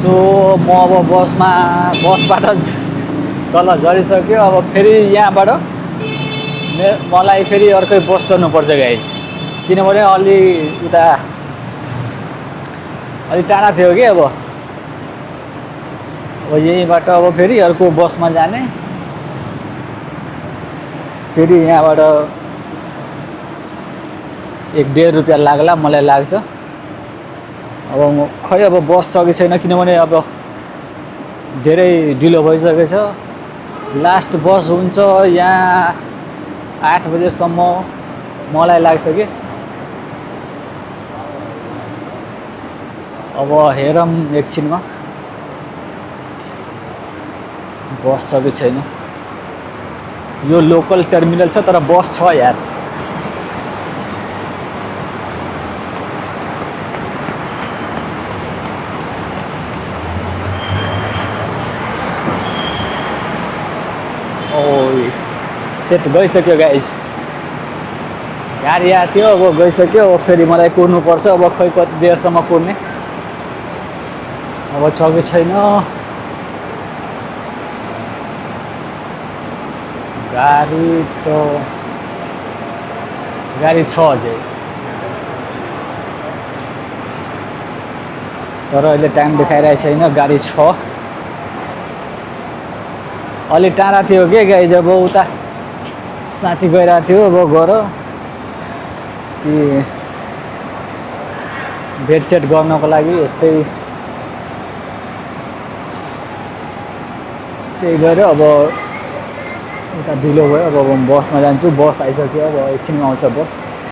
So म अब बसबाट तल झरिसक्यो। अब फेरि यहाँबाट मलाई फेरि अर्कै बस चढ्नुपर्छ गाइज, किनभने अलि उता अलि टाढा थियो कि अब यहीँबाट अब फेरि अर्को बसमा जाने। फेरि यहाँबाट 1-1.5 रुपियाँ लाग्ला मलाई लाग्छ। अब खै अब बस छ कि छैन, किनभने अब धेरै ढिलो भइसकेको छ। लास्ट बस हुन्छ यहाँ 8 बजेसम्म मलाई लाग्छ कि। अब हेरौँ एकछिनमा बस छ कि छैन। यो लोकल टर्मिनल छ तर बस छ यार। सेट गइसक्यो गाइज, गाडी आएको थियो अब गइसक्यो। अब फेरि मलाई कुर्नुपर्छ। अब खै कति देरसम्म कुर्ने, अब छ कि छैन। गाडी छ अझै, तर अहिले टाइम देखाइरहेको छैन। गाडी छ, अलि टाढा थियो के गाइज। अब उता साथी गइरहेको थियो, अब गर कि बेडसेट गर्नको लागि यस्तै त्यही गएर अब उता ढिलो भयो। अब म बसमा जान्छु। बस आइसक्यो, अब एकछिनमा आउँछ बस।